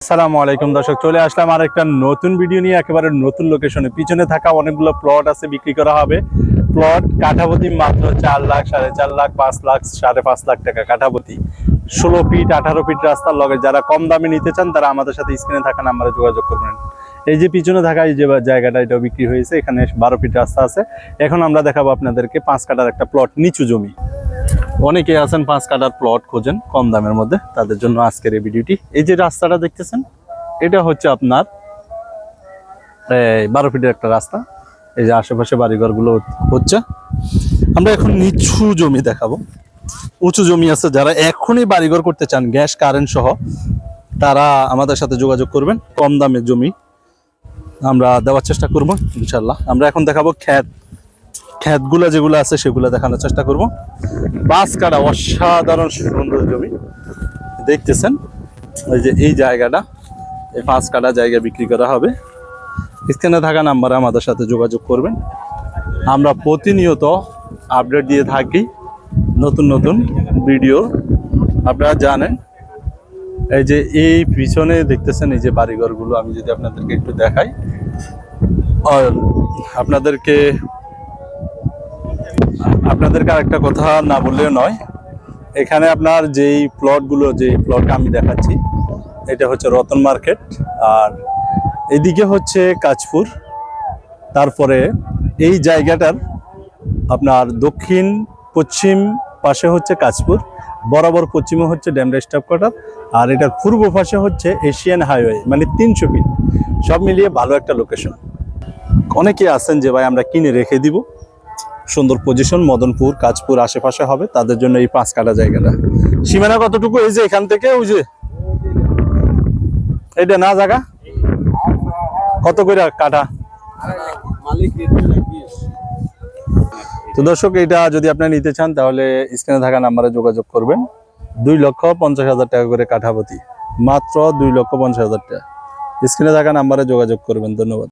আসসালামু আলাইকুম দর্শক, চলে আসলাম আর একটা নতুন ভিডিও নিয়ে। একেবারে নতুন লোকেশনে পিছনে থাকা অনেকগুলো প্লট আছে, বিক্রি করা হবে। প্লট কাঠাপতি মাত্র 4 লাখ, 4.5 লাখ, 5 লাখ, 5.5 লাখ টাকা কাঠাপতি। 16 ফিট 18 ফিট রাস্তার লগে। যারা কম দামে নিতে চান তারা আমাদের সাথে স্ক্রিনে থাকা নাম্বারে যোগাযোগ করবেন। এই যে পিছনে থাকা এই যে জায়গাটা, এটাও বিক্রি হয়েছে। এখানে 12 ফিট রাস্তা আছে। এখন আমরা দেখাবো আপনাদেরকে 5 কাঠার একটা প্লট, নিচু জমি। অনেকে আছেন 5 কাঠার প্লট খোঁজেন কম দামের মধ্যে, তাদের জন্য আজকের এই ভিডিওটি। এই যে রাস্তাটা দেখতেছেন, এটা হচ্ছে আপনার 12 ফিটের একটা রাস্তা। এই যে আশেপাশে বাড়িঘরগুলো হচ্ছে। আমরা এখন নিচু জমি দেখাবো। উঁচু জমি আছে, যারা এখনই বাড়িঘর করতে চান গ্যাস কারেন্ট সহ, তারা আমাদের সাথে যোগাযোগ করবেন। কম দামের জমি আমরা দেওয়ার চেষ্টা করবো ইনশাল্লাহ। আমরা এখন দেখাবো ক্ষেতগুলো যেগুলো আছে সেগুলো দেখানোর চেষ্টা করব। 5 কাঠা অসাধারণ সুন্দর জমি দেখতেছেন। এই যে এই জায়গাটা, এই 5 কাঠা জায়গা বিক্রি করা হবে। স্ক্রিনে থাকা নাম্বারে আমাদের সাথে যোগাযোগ করবেন। আমরা প্রতিনিয়ত আপডেট দিয়ে থাকি, নতুন নতুন ভিডিও। আপনারা জানেন, এই যে এই পিছনে দেখতেছেন এই যে বাড়িঘরগুলো, আমি যদি আপনাদেরকে একটু দেখাই, আর আপনাদেরকে আরেকটা কথা না বললেও নয়। এখানে আপনার যেই প্লটগুলো, যেই প্লটটা আমি দেখাচ্ছি, এটা হচ্ছে রতন মার্কেট, আর এদিকে হচ্ছে কাঁচপুর। তারপরে এই জায়গাটার আপনার দক্ষিণ পশ্চিম পাশে হচ্ছে কাঁচপুর, বরাবর পশ্চিমে হচ্ছে ড্যামরা স্টাফ কোয়ার্টার, আর এটার পূর্ব পাশে হচ্ছে এশিয়ান হাইওয়ে, মানে 300 ফিট। সব মিলিয়ে ভালো একটা লোকেশন। অনেকে আছেন যে ভাই আমরা কিনে রেখে দিব, সুন্দর পজিশন, মদনপুর কাঁচপুর আশেপাশে হবে, তাদের জন্য এই 5 কাঠা জায়গাটা। সীমানা কতটুকু? এই যে এখান থেকে ওই যে এইটা না জায়গা কত করে কাঠা? তো দর্শক, এটা যদি আপনারা নিতে চান তাহলে স্ক্রিনে থাকা নাম্বারে যোগাযোগ করবেন। 2,50,000 টাকা করে কাঠাপতি, মাত্র 2,50,000 টাকা। স্ক্রিনে থাকা নাম্বারে যোগাযোগ করবেন। ধন্যবাদ।